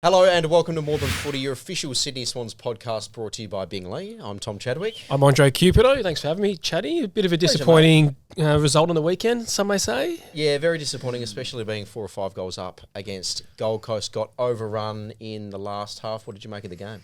Hello and welcome to More Than Footy, your official Sydney Swans podcast brought to you by Bing Lee. I'm Tom Chadwick. I'm Andre Cupido. Thanks for having me, Chatty. A bit of a disappointing result on the weekend, some may say. Yeah, very disappointing, especially being 4 or 5 goals up against Gold Coast. Got overrun in the last half. What did you make of the game?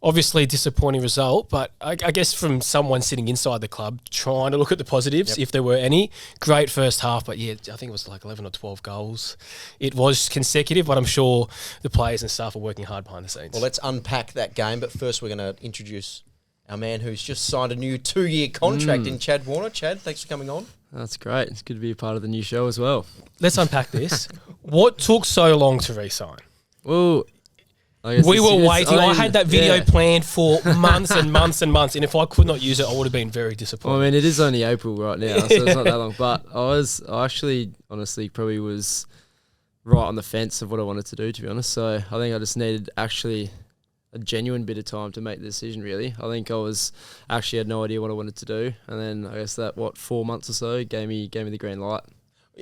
Obviously, disappointing result, but I guess from someone sitting inside the club, trying to look at the positives, if there were any. Great first half, but yeah, I think it was like 11 or 12 goals. It was consecutive, but I'm sure the players and staff are working hard behind the scenes. Well, let's unpack that game, but first we're going to introduce our man who's just signed a new 2-year contract in Chad Warner. Chad, thanks for coming on. That's great. It's good to be a part of the new show as well. Let's unpack this. What took so long to re-sign? Well, we were waiting. I had that video planned for months and months and months, and if I could not use it, I would have been very disappointed. Well, I mean, it is only April right now, so it's not that long. But I actually, honestly, probably was right on the fence of what I wanted to do, to be honest. So I think I just needed actually a genuine bit of time to make the decision, really. I think I actually had no idea what I wanted to do. And then I guess that, 4 months or so, gave me the green light.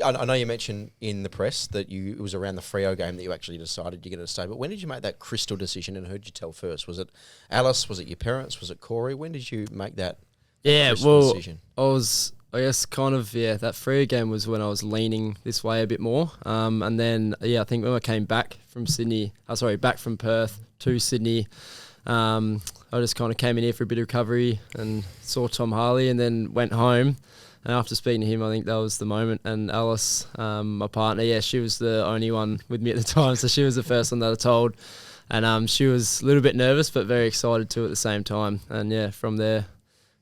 I know you mentioned in the press that it was around the Freo game that you actually decided you're going to stay. But when did you make that crystal decision, and who did you tell first? Was it Alice? Was it your parents? Was it Corey? When did you make that decision? I guess that Freo game was when I was leaning this way a bit more. And then, I think when I came back from Perth to Sydney, I just kind of came in here for a bit of recovery and saw Tom Harley and then went home. And after speaking to him, I think that was the moment. And Alice, my partner, she was the only one with me at the time. So she was the first one that I told. And she was a little bit nervous, but very excited too at the same time. And from there,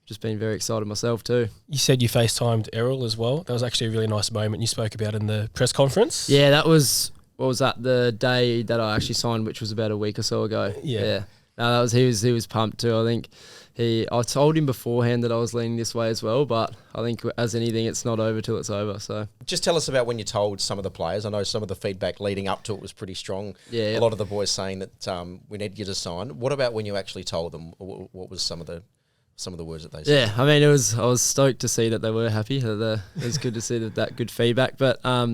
just been very excited myself too. You said you FaceTimed Errol as well. That was actually a really nice moment you spoke about in the press conference. Yeah, that was, the day that I actually signed, which was about a week or so ago. Yeah. No, he was pumped too. I think I told him beforehand that I was leaning this way as well, but I think as anything, it's not over till it's over. So just tell us about when you told some of the players. I know some of the feedback leading up to it was pretty strong. Yeah, a lot of the boys saying that we need you to sign. What about when you actually told them? What was some of the words that they said? Yeah, I mean, I was stoked to see that they were happy. It was good to see that good feedback. But I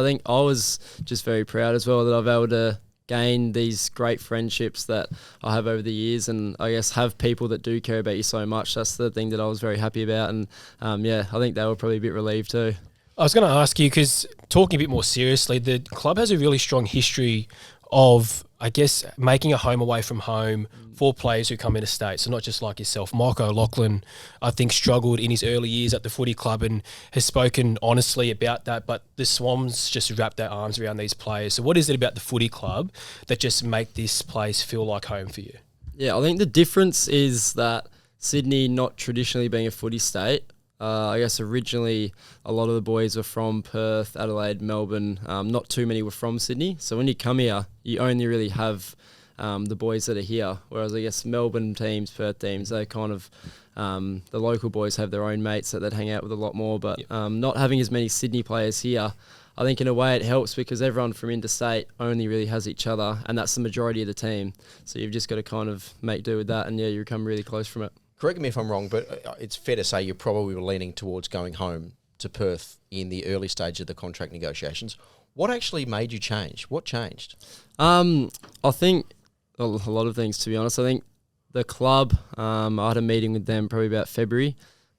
think I was just very proud as well that I've been able to gain these great friendships that I have over the years, and I guess have people that do care about you so much. That's the thing that I was very happy about, and I think they were probably a bit relieved too. I was going to ask you, because talking a bit more seriously, the club has a really strong history of, I guess, making a home away from home for players who come interstate. So not just like yourself. Mike O'Loughlin, I think, struggled in his early years at the footy club and has spoken honestly about that. But the Swans just wrap their arms around these players. So what is it about the footy club that just make this place feel like home for you? Yeah, I think the difference is that Sydney, not traditionally being a footy state, I guess originally a lot of the boys were from Perth, Adelaide, Melbourne. Not too many were from Sydney. So when you come here, you only really have the boys that are here. Whereas I guess Melbourne teams, Perth teams, they kind of, the local boys have their own mates that they'd hang out with a lot more. But not having as many Sydney players here, I think in a way it helps because everyone from interstate only really has each other, and that's the majority of the team. So you've just got to kind of make do with that, and you become really close from it. Correct me if I'm wrong, but it's fair to say you probably were leaning towards going home to Perth in the early stage of the contract negotiations. What actually made you change? What changed? I think a lot of things, to be honest. I think the club, I had a meeting with them probably about February.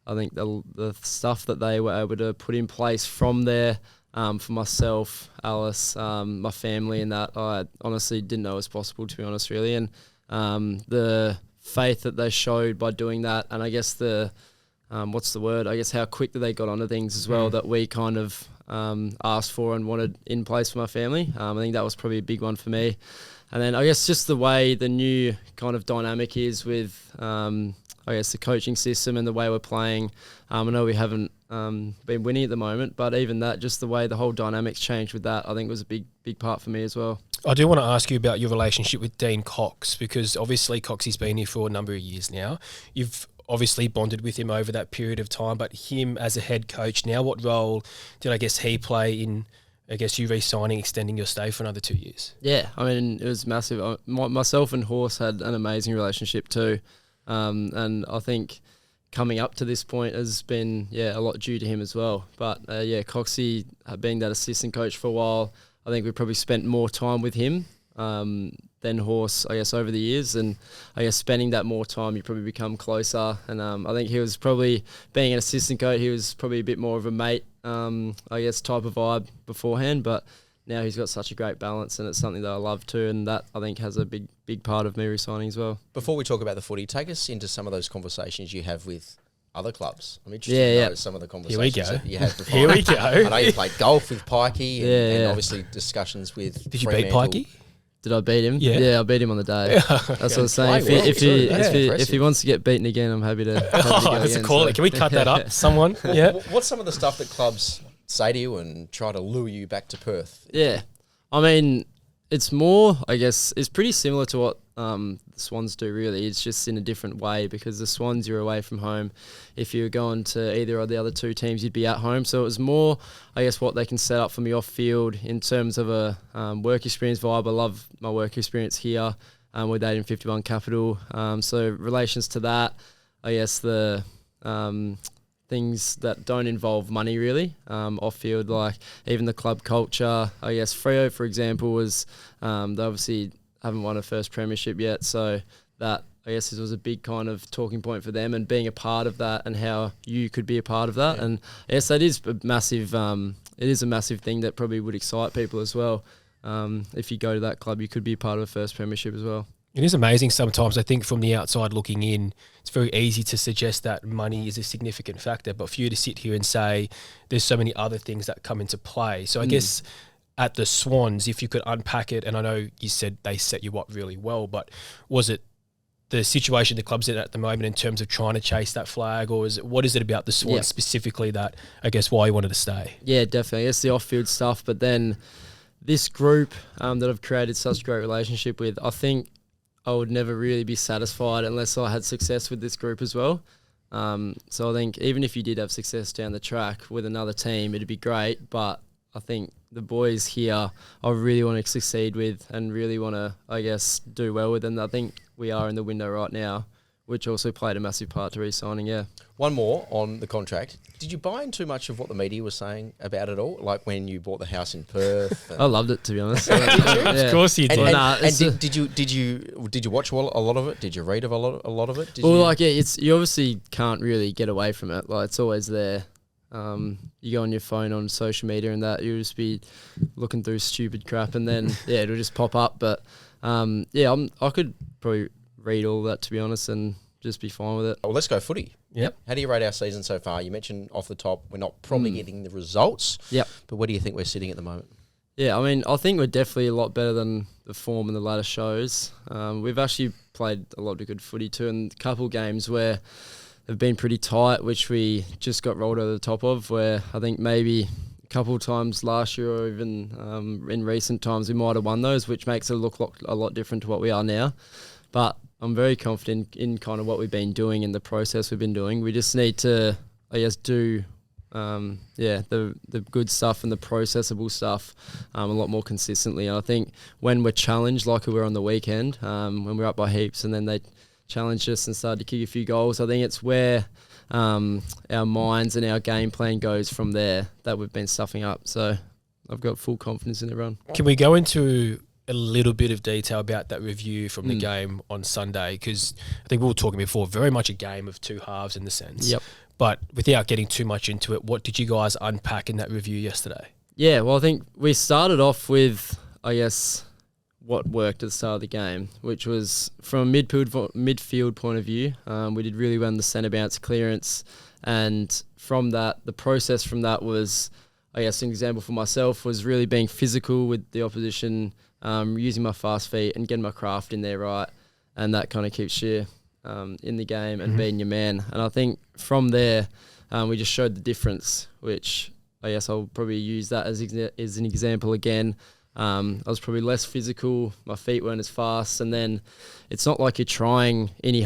I think the stuff that they were able to put in place from there for myself, Alice, my family, and that, I honestly didn't know was possible, to be honest, really. And the faith that they showed by doing that, and I guess how quick that they got onto things as well, that we kind of asked for and wanted in place for my family. I think that was probably a big one for me. And then I guess just the way the new kind of dynamic is with the coaching system and the way we're playing. I know we haven't been winning at the moment, but even that, just the way the whole dynamics changed with that, I think was a big part for me as well. I do want to ask you about your relationship with Dean Cox, because obviously Coxie's been here for a number of years now. You've obviously bonded with him over that period of time, but him as a head coach now, what role did he play in, you re-signing, extending your stay for another 2 years? Yeah, I mean, it was massive. Myself and Horse had an amazing relationship too, and I think coming up to this point has been a lot due to him as well. But Coxie, being that assistant coach for a while, I think we probably spent more time with him than than horse, I guess, over the years. And I guess spending that more time, you probably become closer. And I think he was probably, being an assistant coach, he was probably a bit more of a mate, I guess, type of vibe beforehand. But now he's got such a great balance, and it's something that I love too. And that, I think, has a big part of me resigning as well. Before we talk about the footy, take us into some of those conversations you have with other clubs. I'm interested to know some of the conversations that you had before. Here we go. I know you played golf with Pikey and obviously discussions with Did you beat Pikey? Did I beat him? Yeah, I beat him on the day. That's what I was saying. If he wants to get beaten again, I'm happy to. That's a call. Can we cut that up? Someone? Yeah. What's some of the stuff that clubs say to you and try to lure you back to Perth? Yeah, I mean, it's more, I guess, it's pretty similar to what the Swans do, really. It's just in a different way, because the Swans, you're away from home. If you're going to either of the other two teams, you'd be at home. So it was more, I guess, what they can set up for me off field in terms of a work experience vibe. I love my work experience here with 1851 Capital. So relations to that, I guess the things that don't involve money really off field, like even the club culture. I guess Freo, for example, was they obviously haven't won a first premiership yet, so that, I guess, this was a big kind of talking point for them, and being a part of that and how you could be a part of that. And yes, that is a massive it is a massive thing that probably would excite people as well. If you go to that club, you could be a part of a first premiership as well. It is amazing sometimes. I think from the outside looking in, it's very easy to suggest that money is a significant factor, but for you to sit here and say there's so many other things that come into play. So I guess at the Swans, if you could unpack it, and I know you said they set you up really well, but was it the situation the club's in at the moment in terms of trying to chase that flag, or what is it about the Swans specifically that, I guess, why you wanted to stay? Yeah, definitely. It's the off-field stuff, but then this group that I've created such a great relationship with, I think I would never really be satisfied unless I had success with this group as well. So I think even if you did have success down the track with another team, it'd be great, but I think the boys here I really want to succeed with and really want to, I guess, do well with them. I think we are in the window right now, which also played a massive part to re-signing, One more on the contract. Did you buy in too much of what the media was saying about it all? Like when you bought the house in Perth? I loved it, to be honest. Of course you did. And did you watch a lot of it? Did you read of a lot of it? You obviously can't really get away from it. Like, it's always there. You go on your phone on social media and that, you'll just be looking through stupid crap, and then it'll just pop up. But I could probably read all that, to be honest, and just be fine with it. Well, let's go footy. Yep. How do you rate our season so far? You mentioned off the top we're not probably getting the results. Yep. But where do you think we're sitting at the moment? Yeah, I mean, I think we're definitely a lot better than the form in the latter shows. We've actually played a lot of good footy too, and a couple games where they've been pretty tight, which we just got rolled over the top of, where I think maybe a couple of times last year or even in recent times we might have won those, which makes it look a lot different to what we are now. But I'm very confident in kind of what we've been doing and the process we've been doing. We just need to, I guess, do the good stuff and the processable stuff a lot more consistently. And I think when we're challenged, like we were on the weekend, when we're up by heaps and then they challenged us and started to kick a few goals, I think it's where our minds and our game plan goes from there that we've been stuffing up. So I've got full confidence in the run. Can we go into a little bit of detail about that review from the game on Sunday? Because I think we were talking before, very much a game of two halves in the sense. Yep. But without getting too much into it, what did you guys unpack in that review yesterday? Yeah, well, I think we started off with, I guess, what worked at the start of the game, which was from a midfield point of view. We did really well in the centre bounce clearance, and from that, the process from that was, I guess, an example for myself was really being physical with the opposition, using my fast feet and getting my craft in there right, and that kind of keeps you in the game and being your man. And I think from there, we just showed the difference, which I guess I'll probably use that as an example again. I was probably less physical, my feet weren't as fast, and then it's not like you're trying any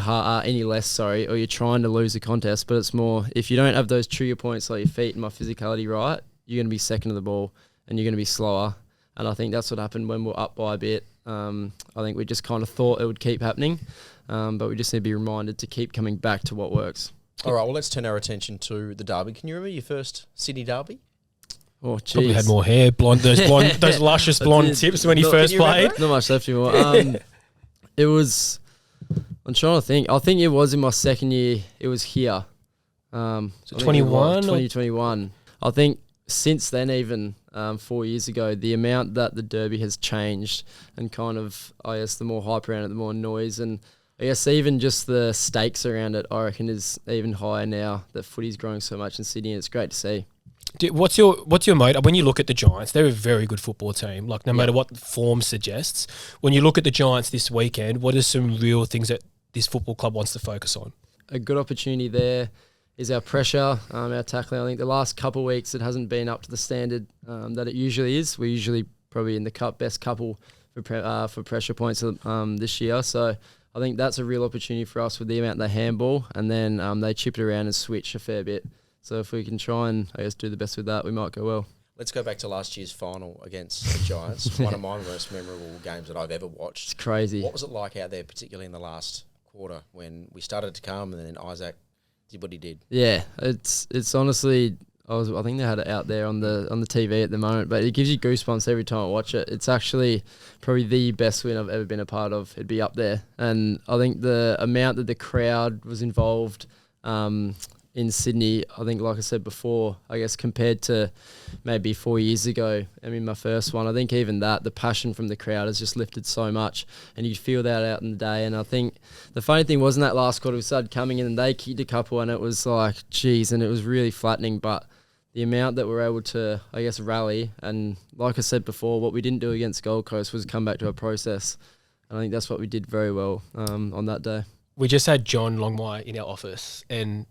less, or you're trying to lose a contest, but it's more, if you don't have those trigger points like your feet and my physicality right, you're going to be second to the ball and you're going to be slower. And I think that's what happened when we're up by a bit. I think we just kind of thought it would keep happening, but we just need to be reminded to keep coming back to what works. All right, well, let's turn our attention to the derby. Can you remember your first Sydney derby? Oh, geez. Probably had more hair, those luscious blonde tips when you first played. Not much left anymore. It was. I'm trying to think. I think it was in my second year. It was here. So 21? 2021. I think since then, even 4 years ago, the amount that the derby has changed and kind of, I guess, the more hype around it, the more noise, and I guess even just the stakes around it, I reckon, is even higher now that footy's growing so much in Sydney, and it's great to see. What's your motive when you look at the Giants? They're a very good football team. Like no matter what form suggests, when you look at the Giants this weekend, what are some real things that this football club wants to focus on? A good opportunity there is our pressure, our tackling. I think the last couple of weeks it hasn't been up to the standard that it usually is. We're usually probably in the best couple for pressure points this year. So I think that's a real opportunity for us with the amount they handball, and then they chip it around and switch a fair bit. So if we can try and, I guess, do the best with that, we might go well. Let's go back to last year's final against the Giants. One of my most memorable games that I've ever watched. It's crazy. What was it like out there, particularly in the last quarter when we started to come and then Isaac did what he did? Yeah, it's honestly, I think they had it out there on the TV at the moment, but it gives you goosebumps every time I watch it. It's actually probably the best win I've ever been a part of. It'd be up there, and I think the amount that the crowd was involved in Sydney, I think, like I said before, I guess compared to maybe 4 years ago, I mean, my first one, I think even that, the passion from the crowd has just lifted so much, and you feel that out in the day. And I think the funny thing was in that last quarter, we started coming in and they kicked a couple, and it was like, geez, and it was really flattening. But the amount that we're able to, I guess, rally, and like I said before, what we didn't do against Gold Coast was come back to our process. And I think that's what we did very well on that day. We just had John Longmire in our office, and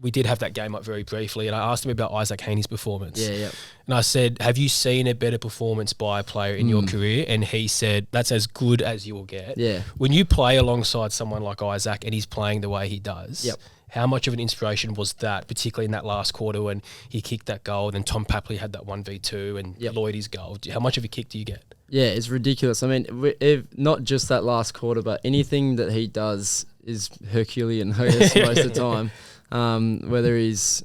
we did have that game up very briefly, and I asked him about Isaac Haney's performance. Yeah. And I said, have you seen a better performance by a player in your career? And he said, that's as good as you will get. Yeah. When you play alongside someone like Isaac and he's playing the way he does, how much of an inspiration was that, particularly in that last quarter when he kicked that goal, and then Tom Papley had that 1v2 and Lloyd's goal? How much of a kick do you get? Yeah, it's ridiculous. I mean, not just that last quarter, but anything that he does is Herculean, I guess, most of the time. Whether he's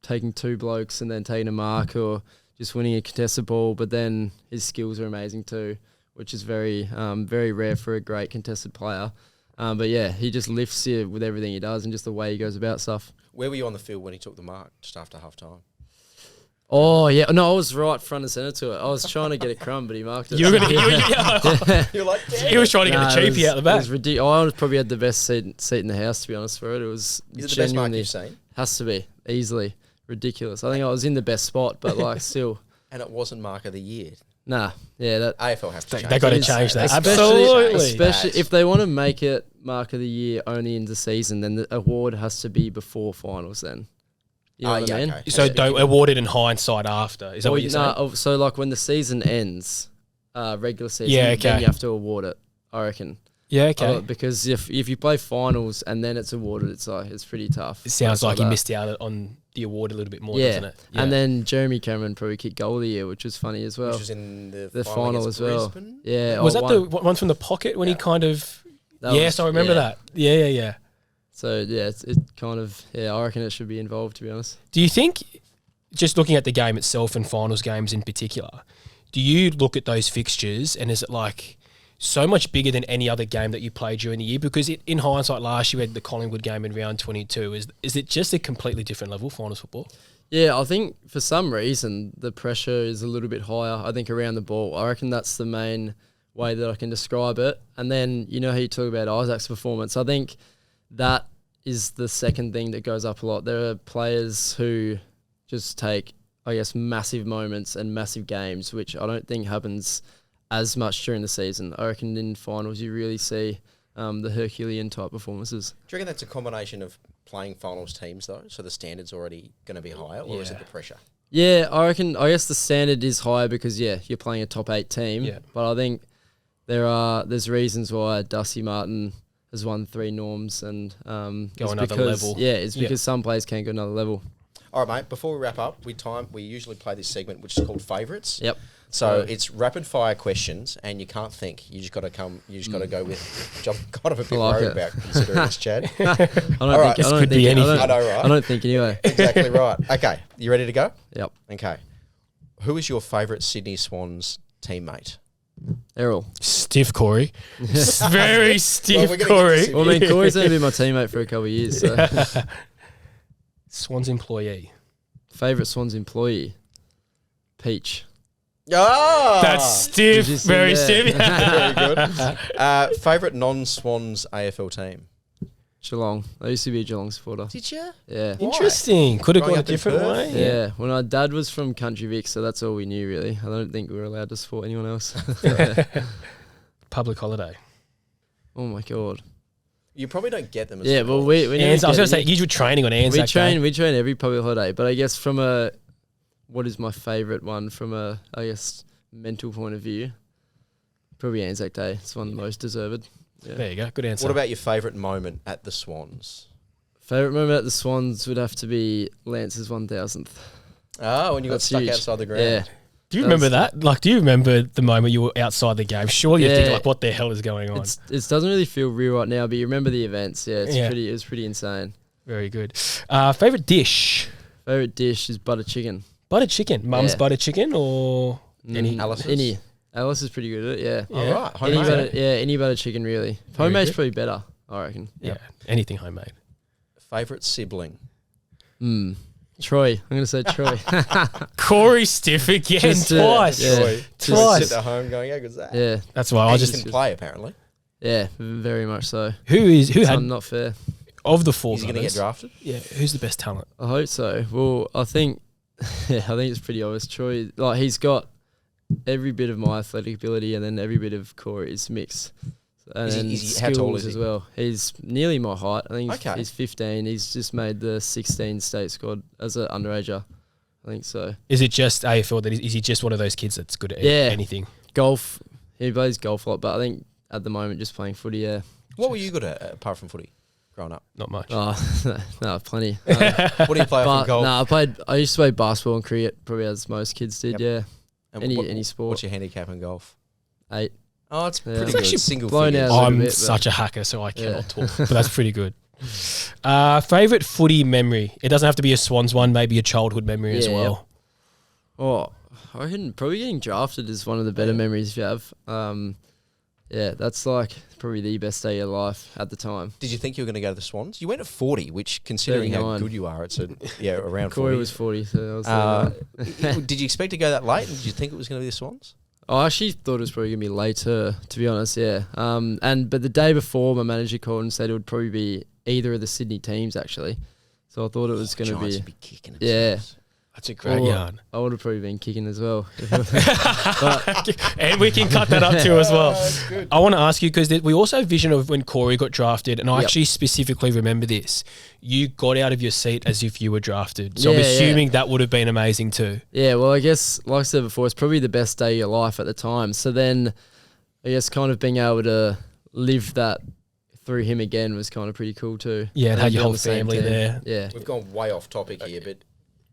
taking two blokes and then taking a mark, or just winning a contested ball, but then his skills are amazing too, which is very rare for a great contested player. But yeah, he just lifts you with everything he does and just the way he goes about stuff. Where were you on the field when he took the mark just after half time? Oh, yeah. No, I was right front and centre to it. I was trying to get a crumb, but he marked it. You were like, he was trying to get a cheapie out the back. It was ridiculous. I probably had the best seat in the house, to be honest, for it. It was Is it the best mark you've seen? Has to be, easily. Ridiculous. I think I was in the best spot, but like still. And it wasn't mark of the year. Nah. Yeah. That AFL have to change. They got to change that. Especially if they want to make it mark of the year only in the season, then the award has to be before finals then. You know what I mean? Okay. So don't award it in hindsight after. Is that what you're saying? So like when the season ends, regular season, then you have to award it, I reckon. Yeah, okay. Because if you play finals and then it's awarded, it's pretty tough. It sounds like you missed out on the award a little bit more, doesn't it? Yeah. And then Jeremy Cameron probably kicked goal of the year, which was funny as well. Which was in the final as well. Brisbane? Yeah. Was that the one from the pocket when he kind of... Yes, I remember that. Yeah. So, yeah, it kind of... Yeah, I reckon it should be involved, to be honest. Do you think, just looking at the game itself and finals games in particular, do you look at those fixtures and is it like so much bigger than any other game that you played during the year? Because in hindsight, last year we had the Collingwood game in round 22. Is it just a completely different level, finals football? Yeah, I think for some reason the pressure is a little bit higher, I think, around the ball. I reckon that's the main way that I can describe it. And then, you know how you talk about Isaac's performance. I think that is the second thing that goes up a lot. There are players who just take, I guess, massive moments and massive games, which I don't think happens as much during the season. I reckon in finals you really see the Herculean type performances. Do you reckon that's a combination of playing finals teams though, so the standard's already going to be higher, or is it the pressure? Yeah, I guess the standard is higher because, you're playing a top 8 team. Yeah. But I think there's reasons why Dusty Martin has won 3 norms and go another level. Yeah, it's because some players can't go another level. All right, mate, before we wrap up, we usually play this segment which is called Favourites. Yep. So it's rapid fire questions, and you can't think. You just got to go with. Which I'm kind of a bit worried about considering it's Chad. I don't think anyway. Exactly right. Okay, you ready to go? Yep. Okay. Who is your favourite Sydney Swans teammate? Errol. Stiff Corey. Very stiff we're gonna get Corey. to Well, I mean, Corey's only been my teammate for a couple of years. So. Swans employee. Favourite Swans employee? Peach. Ah, That's stiff. Did you see Very that? stiff. very good. Favourite non-Swans AFL team? Geelong. I used to be a Geelong supporter. Did you? Yeah. Interesting. Could have Growing gone a up in different Perth? way. Yeah. Well, my dad was from Country Vic, so that's all we knew, really. I don't think we were allowed to support anyone else. Public holiday. Oh, my God. You probably don't get them as Yeah, well, we never I was going to get say, any- you were training on Anzac Day. we train every public holiday, but I guess from a what is my favourite one from a mental point of view? Probably Anzac Day. It's one of the most deserved. Yeah. There you go. Good answer. What about your favourite moment at the Swans? Favourite moment at the Swans would have to be Lance's 1000th. Ah, when you got That's stuck huge. outside the ground. Yeah. Do you That was- remember that? Like, do you remember the moment you were outside the game? Surely you think, Yeah. like, what the hell is going on? It doesn't really feel real right now, but you remember the events. Yeah, Yeah. it was pretty insane. Very good. Favourite dish? Favourite dish is butter chicken. Butter chicken. Mum's Yeah. butter chicken or any? Alice's? Any. Alice is pretty good at it, yeah. All Yeah. right. Any Homemade. butter, any butter chicken, really. Very Homemade's good. probably better, I reckon. Yeah. Anything homemade. Favourite sibling? Troy. I'm going to say Troy. Corey Stiff again, Just, twice. yeah. Troy. Twice. Sit at home going, how good's that? Yeah, That's why I I just. can play, apparently. yeah, very much so. Who had Not fair. of the four Is he going to get brothers? drafted? Yeah. Who's the best talent? I hope so. Well, I think it's pretty obvious. Troy, like he's got every bit of my athletic ability and then every bit of Corey's mix. And Is he- then is he- how tall skills is as he? well. He's nearly my height. I think Okay. he's 15. He's just made the 16 state squad as an underager. I think so. Is it just AFL? That is he just one of those kids that's good at Yeah. anything? Golf. He plays golf a lot, but I think at the moment just playing footy, yeah. What were you good at apart from footy growing up? Not much. Oh, no, plenty. What do you play off But in golf? no, I used to play basketball and cricket, probably as most kids did, Yep. yeah. And any sport. What's your handicap in golf? 8. Oh, it's Yeah. pretty It's good. actually Single blown figures. out. little I'm bit, but- such a hacker, so I cannot Yeah. talk. But that's pretty good. Favorite footy memory? It doesn't have to be a Swans one. Maybe a childhood memory as Yeah, well. Oh, I reckon probably getting drafted is one of the better memories you have. Yeah, that's like probably the best day of your life at the time. Did you think you were going to go to the Swans? You went at 40, which, considering how 39. good you are, it's around 40. Corey was 40, so I was Did you expect to go that late? And did you think it was going to be the Swans? I actually thought it was probably going to be later, to be honest, yeah. But the day before, my manager called and said it would probably be either of the Sydney teams, actually. So I thought it was going to Giants be... would be kicking Yeah. themselves. That's a great Or yarn. I would have probably been kicking as well. And we can cut that up too as well. that's good. I want to ask you, because we also have vision of when Corey got drafted, and I Yep. actually specifically remember this. You got out of your seat as if you were drafted. So I'm Yeah, assuming that would have been amazing too. Yeah, well, I guess, like I said before, it's probably the best day of your life at the time. So then, I guess kind of being able to live that through him again was kind of pretty cool too. Yeah, and had be your on whole the same family team. there. Yeah. We've gone way off topic here, but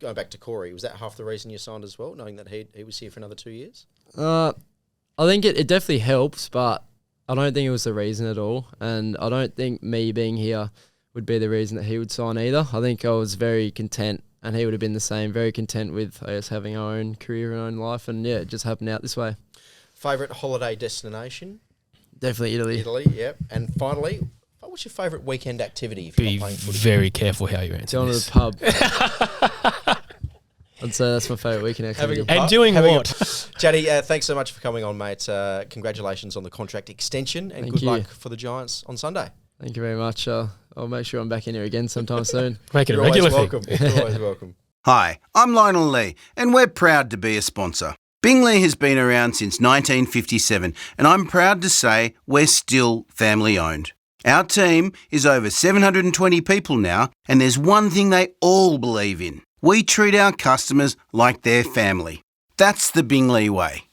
going back to Corey, was that half the reason you signed as well, knowing that he was here for another 2 years? I think it definitely helps, but I don't think it was the reason at all. And I don't think me being here would be the reason that he would sign either. I think I was very content, and he would have been the same, very content with, I guess, having our own career and own life. And yeah, it just happened out this way. Favourite holiday destination? Definitely Italy. Italy, yep. And finally, what's your favourite weekend activity if you're Be not playing footy? very careful how you answer Going to this. the pub. I'd say that's my favourite weekend activity. And doing what? Jaddy, thanks so much for coming on, mate. Congratulations on the contract extension, and Thank good you. luck for the Giants on Sunday. Thank you very much. I'll make sure I'm back in here again sometime soon. Make it a You're always regular thing. welcome. You're always welcome. Hi, I'm Lionel Lee, and we're proud to be a sponsor. Bingley has been around since 1957, and I'm proud to say we're still family owned. Our team is over 720 people now, and there's one thing they all believe in. We treat our customers like their family. That's the Bingley way.